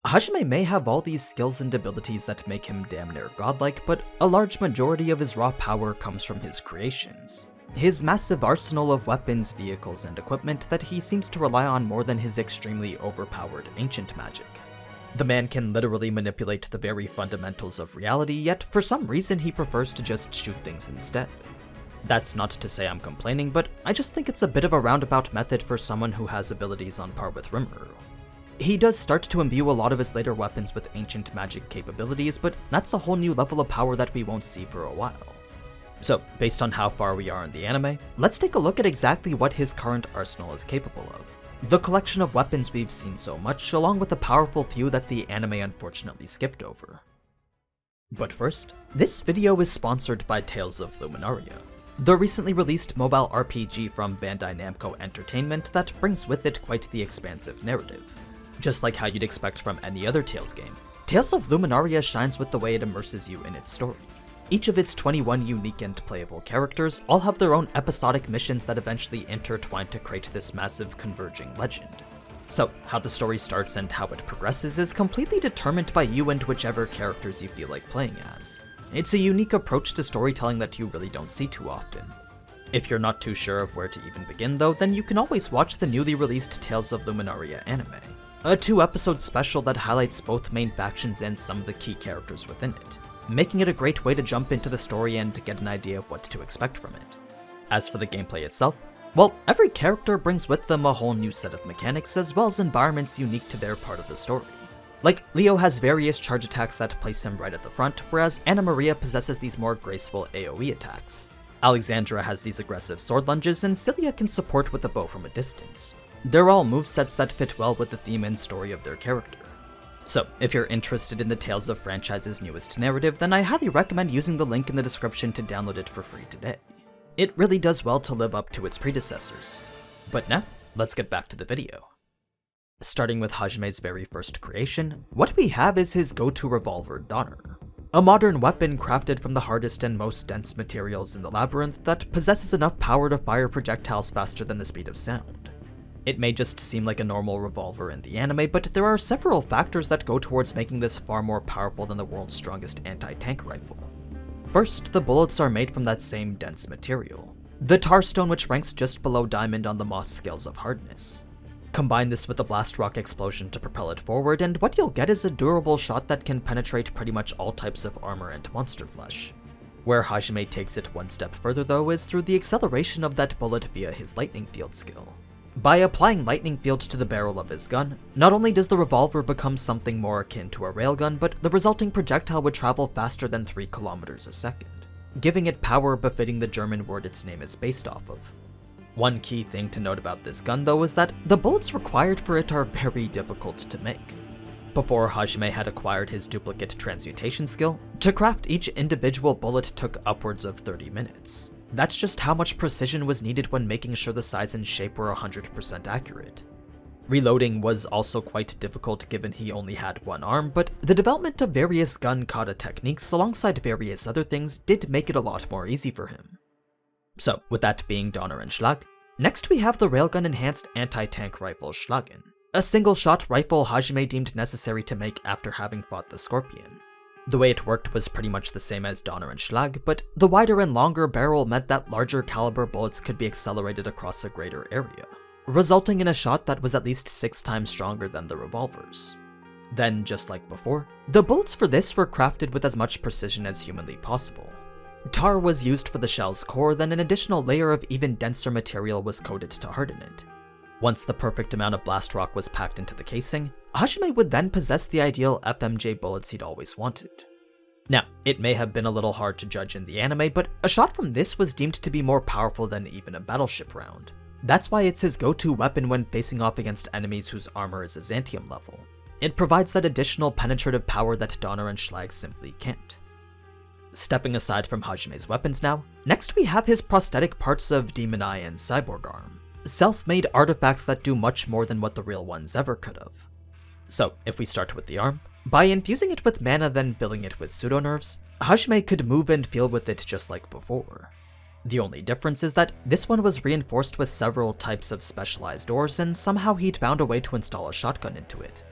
Hajime may have all these skills and abilities that make him damn near godlike, but a large majority of his raw power comes from his creations. His massive arsenal of weapons, vehicles, and equipment that he seems to rely on more than his extremely overpowered ancient magic. The man can literally manipulate the very fundamentals of reality, yet for some reason he prefers to just shoot things instead. That's not to say I'm complaining, but I just think it's a bit of a roundabout method for someone who has abilities on par with Rimuru. He does start to imbue a lot of his later weapons with ancient magic capabilities, but that's a whole new level of power that we won't see for a while. So, based on how far we are in the anime, let's take a look at exactly what his current arsenal is capable of. The collection of weapons we've seen so much, along with the powerful few that the anime unfortunately skipped over. But first, this video is sponsored by Tales of Luminaria, the recently released mobile RPG from Bandai Namco Entertainment that brings with it quite the expansive narrative. Just like how you'd expect from any other Tales game, Tales of Luminaria shines with the way it immerses you in its story. Each of its 21 unique and playable characters all have their own episodic missions that eventually intertwine to create this massive converging legend. So, how the story starts and how it progresses is completely determined by you and whichever characters you feel like playing as. It's a unique approach to storytelling that you really don't see too often. If you're not too sure of where to even begin though, then you can always watch the newly released Tales of Luminaria anime, a 2-episode special that highlights both main factions and some of the key characters within it, making it a great way to jump into the story and get an idea of what to expect from it. As for the gameplay itself, well, every character brings with them a whole new set of mechanics as well as environments unique to their part of the story. Like, Leo has various charge attacks that place him right at the front, whereas Anna Maria possesses these more graceful AoE attacks. Alexandra has these aggressive sword lunges, and Cilia can support with a bow from a distance. They're all movesets that fit well with the theme and story of their character. So, if you're interested in the Tales of franchise's newest narrative, then I highly recommend using the link in the description to download it for free today. It really does well to live up to its predecessors. But now, let's get back to the video. Starting with Hajime's very first creation, what we have is his go-to revolver, Donner. A modern weapon crafted from the hardest and most dense materials in the labyrinth that possesses enough power to fire projectiles faster than the speed of sound. It may just seem like a normal revolver in the anime, but there are several factors that go towards making this far more powerful than the world's strongest anti-tank rifle. First, the bullets are made from that same dense material, the tar stone, which ranks just below diamond on the Moss scales of hardness. Combine this with a blast rock explosion to propel it forward, and what you'll get is a durable shot that can penetrate pretty much all types of armor and monster flesh. Where Hajime takes it one step further though is through the acceleration of that bullet via his lightning field skill. By applying lightning field to the barrel of his gun, not only does the revolver become something more akin to a railgun, but the resulting projectile would travel faster than 3 kilometers a second, giving it power befitting the German word its name is based off of. One key thing to note about this gun though is that the bullets required for it are very difficult to make. Before Hajime had acquired his duplicate transmutation skill, to craft each individual bullet took upwards of 30 minutes. That's just how much precision was needed when making sure the size and shape were 100% accurate. Reloading was also quite difficult given he only had one arm, but the development of various gun kata techniques alongside various other things did make it a lot more easy for him. So, with that being Donner and Schlag, next we have the railgun enhanced anti-tank rifle Schlagen, a single-shot rifle Hajime deemed necessary to make after having fought the Scorpion. The way it worked was pretty much the same as Donner and Schlag, but the wider and longer barrel meant that larger caliber bullets could be accelerated across a greater area, resulting in a shot that was at least 6 times stronger than the revolvers. Then, just like before, the bullets for this were crafted with as much precision as humanly possible. Tar was used for the shell's core, then an additional layer of even denser material was coated to harden it. Once the perfect amount of blast rock was packed into the casing, Hajime would then possess the ideal FMJ bullets he'd always wanted. Now, it may have been a little hard to judge in the anime, but a shot from this was deemed to be more powerful than even a battleship round. That's why it's his go-to weapon when facing off against enemies whose armor is Azantium level. It provides that additional penetrative power that Donner and Schlag simply can't. Stepping aside from Hajime's weapons now, next we have his prosthetic parts of Demon Eye and Cyborg Arm, self-made artifacts that do much more than what the real ones ever could have. So, if we start with the arm, by infusing it with mana then filling it with pseudo-nerves, Hajime could move and feel with it just like before. The only difference is that this one was reinforced with several types of specialized doors, and somehow he'd found a way to install a shotgun into it.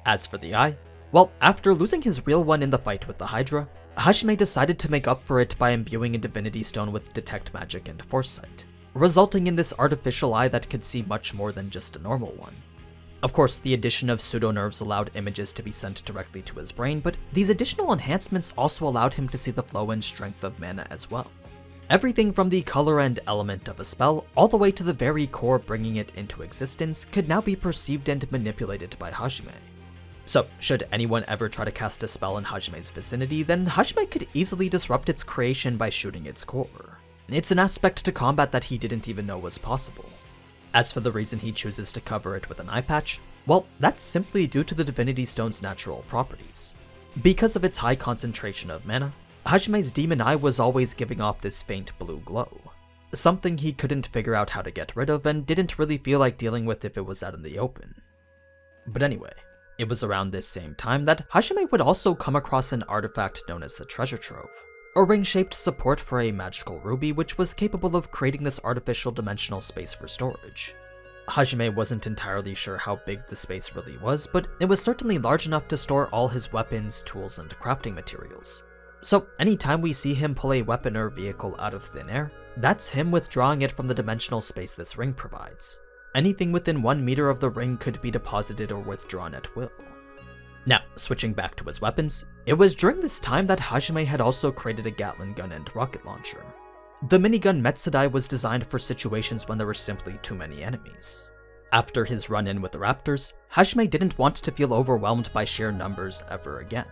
As for the eye, well, after losing his real one in the fight with the Hydra, Hajime decided to make up for it by imbuing a divinity stone with detect magic and foresight, resulting in this artificial eye that could see much more than just a normal one. Of course, the addition of pseudo-nerves allowed images to be sent directly to his brain, but these additional enhancements also allowed him to see the flow and strength of mana as well. Everything from the color and element of a spell, all the way to the very core bringing it into existence, could now be perceived and manipulated by Hajime. So, should anyone ever try to cast a spell in Hajime's vicinity, then Hajime could easily disrupt its creation by shooting its core. It's an aspect to combat that he didn't even know was possible. As for the reason he chooses to cover it with an eye patch, well, that's simply due to the Divinity Stone's natural properties. Because of its high concentration of mana, Hajime's demon eye was always giving off this faint blue glow, something he couldn't figure out how to get rid of and didn't really feel like dealing with if it was out in the open. But anyway, it was around this same time that Hajime would also come across an artifact known as the Treasure Trove, a ring-shaped support for a magical ruby which was capable of creating this artificial dimensional space for storage. Hajime wasn't entirely sure how big the space really was, but it was certainly large enough to store all his weapons, tools, and crafting materials. So anytime we see him pull a weapon or vehicle out of thin air, that's him withdrawing it from the dimensional space this ring provides. Anything within 1 meter of the ring could be deposited or withdrawn at will. Now, switching back to his weapons, it was during this time that Hajime had also created a Gatling gun and rocket launcher. The minigun Metsadai was designed for situations when there were simply too many enemies. After his run-in with the Raptors, Hajime didn't want to feel overwhelmed by sheer numbers ever again.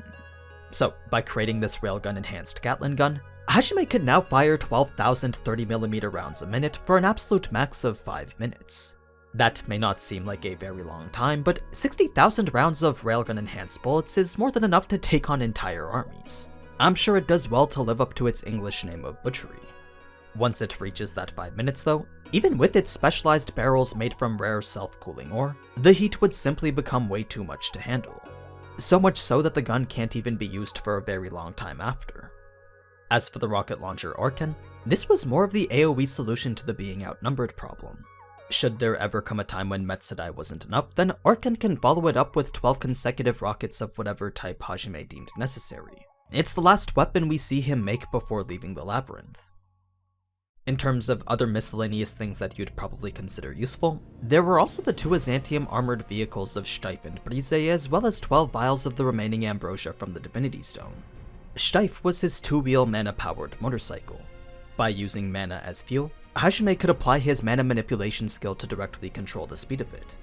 So, by creating this railgun enhanced Gatling gun, Hajime could now fire 12,000 30mm rounds a minute for an absolute max of 5 minutes. That may not seem like a very long time, but 60,000 rounds of railgun enhanced bullets is more than enough to take on entire armies. I'm sure it does well to live up to its English name of butchery. Once it reaches that 5 minutes though, even with its specialized barrels made from rare self-cooling ore, the heat would simply become way too much to handle. So much so that the gun can't even be used for a very long time after. As for the rocket launcher Orkan, this was more of the AoE solution to the being outnumbered problem. Should there ever come a time when Metsadai wasn't enough, then Orkan can follow it up with 12 consecutive rockets of whatever type Hajime deemed necessary. It's the last weapon we see him make before leaving the labyrinth. In terms of other miscellaneous things that you'd probably consider useful, there were also the 2 Azantium armored vehicles of Steiff and Brise, as well as 12 vials of the remaining ambrosia from the Divinity Stone. Steiff was his 2-wheel mana-powered motorcycle. By using mana as fuel, Hajime could apply his mana manipulation skill to directly control the speed of it.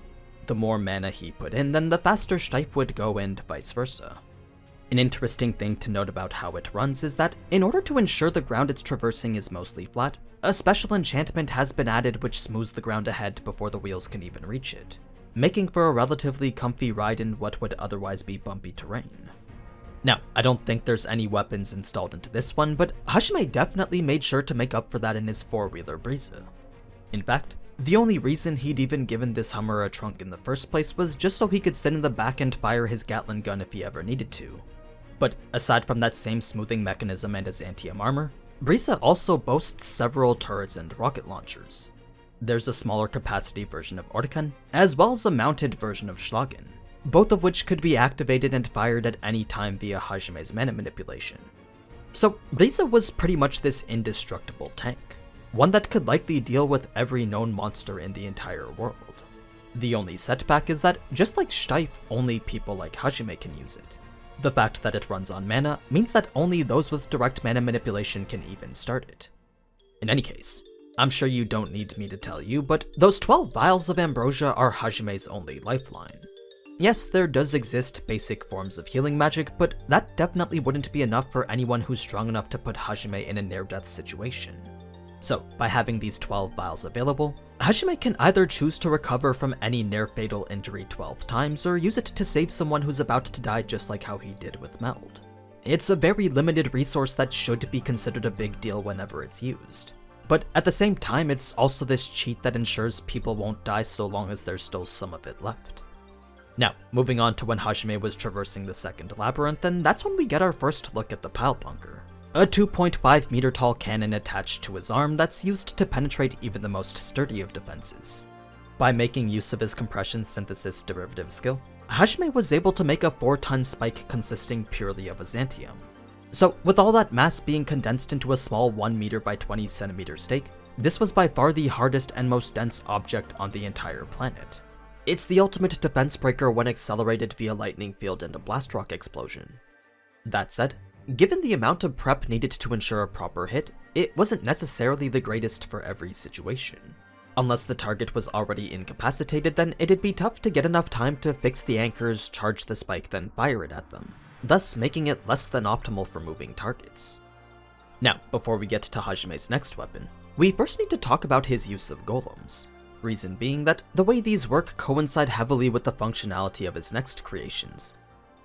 The more mana he put in, then the faster Steiff would go and vice versa. An interesting thing to note about how it runs is that, in order to ensure the ground it's traversing is mostly flat, a special enchantment has been added which smooths the ground ahead before the wheels can even reach it, making for a relatively comfy ride in what would otherwise be bumpy terrain. Now, I don't think there's any weapons installed into this one, but Hajime definitely made sure to make up for that in his 4-wheeler Brise. In fact, the only reason he'd even given this Hummer a trunk in the first place was just so he could sit in the back and fire his Gatling gun if he ever needed to. But aside from that same smoothing mechanism and Azantium armor, Brise also boasts several turrets and rocket launchers. There's a smaller capacity version of Orkan, as well as a mounted version of Schlagen, both of which could be activated and fired at any time via Hajime's mana manipulation. So Brise was pretty much this indestructible tank, one that could likely deal with every known monster in the entire world. The only setback is that, just like Steiff, only people like Hajime can use it. The fact that it runs on mana means that only those with direct mana manipulation can even start it. In any case, I'm sure you don't need me to tell you, but those 12 vials of ambrosia are Hajime's only lifeline. Yes, there does exist basic forms of healing magic, but that definitely wouldn't be enough for anyone who's strong enough to put Hajime in a near-death situation. So, by having these 12 vials available, Hajime can either choose to recover from any near-fatal injury 12 times, or use it to save someone who's about to die just like how he did with Meld. It's a very limited resource that should be considered a big deal whenever it's used. But at the same time, it's also this cheat that ensures people won't die so long as there's still some of it left. Now, moving on to when Hajime was traversing the second labyrinth, and that's when we get our first look at the Pile Bunker. A 2.5 meter tall cannon attached to his arm that's used to penetrate even the most sturdy of defenses. By making use of his compression synthesis derivative skill, Hajime was able to make a 4-ton spike consisting purely of Azantium. So with all that mass being condensed into a small 1 meter by 20 centimeter stake, this was by far the hardest and most dense object on the entire planet. It's the ultimate defense breaker when accelerated via lightning field and a blast rock explosion. That said, given the amount of prep needed to ensure a proper hit, it wasn't necessarily the greatest for every situation. Unless the target was already incapacitated, then it'd be tough to get enough time to fix the anchors, charge the spike, then fire it at them, thus making it less than optimal for moving targets. Now, before we get to Hajime's next weapon, we first need to talk about his use of golems. Reason being that the way these work coincide heavily with the functionality of his next creations.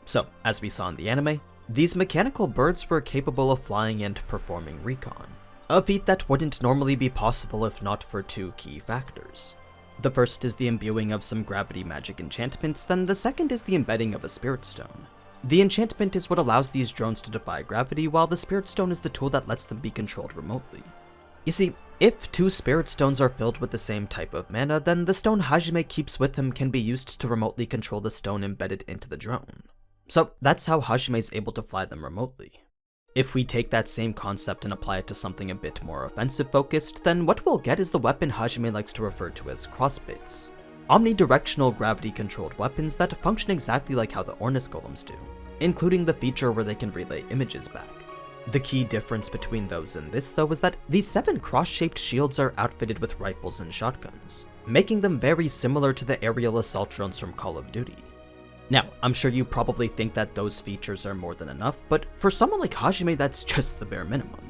So, as we saw in the anime, these mechanical birds were capable of flying and performing recon, a feat that wouldn't normally be possible if not for 2 key factors. The first is the imbuing of some gravity magic enchantments, then the second is the embedding of a spirit stone. The enchantment is what allows these drones to defy gravity, while the spirit stone is the tool that lets them be controlled remotely. You see, if 2 spirit stones are filled with the same type of mana, then the stone Hajime keeps with him can be used to remotely control the stone embedded into the drone. So that's how Hajime is able to fly them remotely. If we take that same concept and apply it to something a bit more offensive focused, then what we'll get is the weapon Hajime likes to refer to as crossbits. Omnidirectional gravity-controlled weapons that function exactly like how the Ornis golems do, including the feature where they can relay images back. The key difference between those and this though is that these 7 cross-shaped shields are outfitted with rifles and shotguns, making them very similar to the aerial assault drones from Call of Duty. Now, I'm sure you probably think that those features are more than enough, but for someone like Hajime that's just the bare minimum.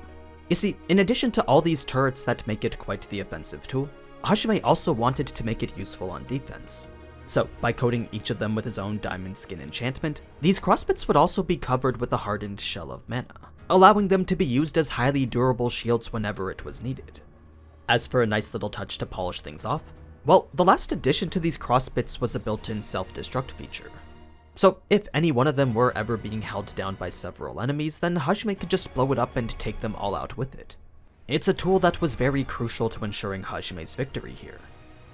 You see, in addition to all these turrets that make it quite the offensive tool, Hajime also wanted to make it useful on defense. So, by coating each of them with his own diamond skin enchantment, these crossbits would also be covered with a hardened shell of mana, allowing them to be used as highly durable shields whenever it was needed. As for a nice little touch to polish things off, well, the last addition to these crossbits was a built-in self-destruct feature. So if any one of them were ever being held down by several enemies, then Hajime could just blow it up and take them all out with it. It's a tool that was very crucial to ensuring Hajime's victory here.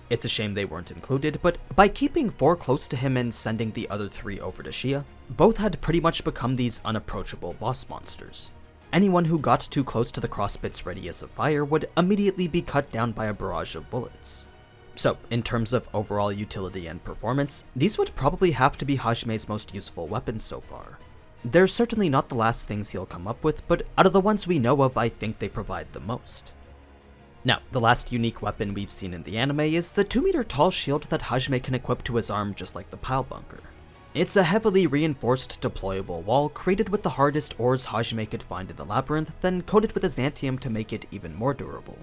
It's a shame they weren't included, but by keeping 4 close to him and sending the other 3 over to Shia, both had pretty much become these unapproachable boss monsters. Anyone who got too close to the crossbit's radius of fire would immediately be cut down by a barrage of bullets. So, in terms of overall utility and performance, these would probably have to be Hajime's most useful weapons so far. They're certainly not the last things he'll come up with, but out of the ones we know of, I think they provide the most. Now, the last unique weapon we've seen in the anime is the 2-meter tall shield that Hajime can equip to his arm just like the pile bunker. It's a heavily reinforced deployable wall created with the hardest ores Hajime could find in the labyrinth, then coated with Azantium to make it even more durable.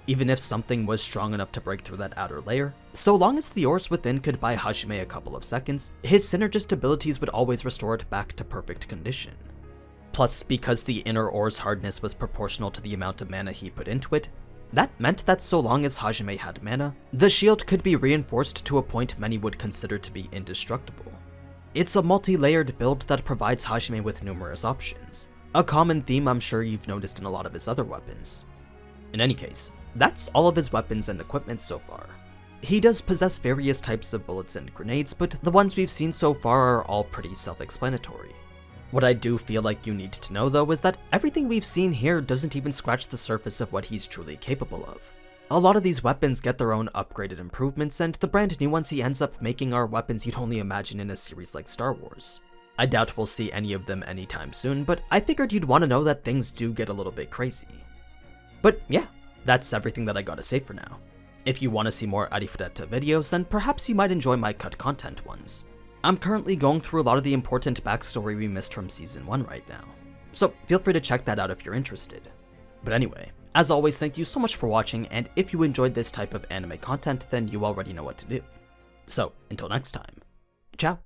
Even if something was strong enough to break through that outer layer, so long as the ores within could buy Hajime a couple of seconds, his synergist abilities would always restore it back to perfect condition. Plus, because the inner ore's hardness was proportional to the amount of mana he put into it, that meant that so long as Hajime had mana, the shield could be reinforced to a point many would consider to be indestructible. It's a multi-layered build that provides Hajime with numerous options, a common theme I'm sure you've noticed in a lot of his other weapons. In any case, that's all of his weapons and equipment so far. He does possess various types of bullets and grenades, but the ones we've seen so far are all pretty self-explanatory. What I do feel like you need to know though is that everything we've seen here doesn't even scratch the surface of what he's truly capable of. A lot of these weapons get their own upgraded improvements, and the brand new ones he ends up making are weapons you'd only imagine in a series like Star Wars. I doubt we'll see any of them anytime soon, but I figured you'd want to know that things do get a little bit crazy. But yeah, that's everything that I gotta say for now. If you want to see more Arifureta videos, then perhaps you might enjoy my cut content ones. I'm currently going through a lot of the important backstory we missed from Season 1 right now, so feel free to check that out if you're interested. But anyway, as always, thank you so much for watching, and if you enjoyed this type of anime content, then you already know what to do. So, until next time, ciao!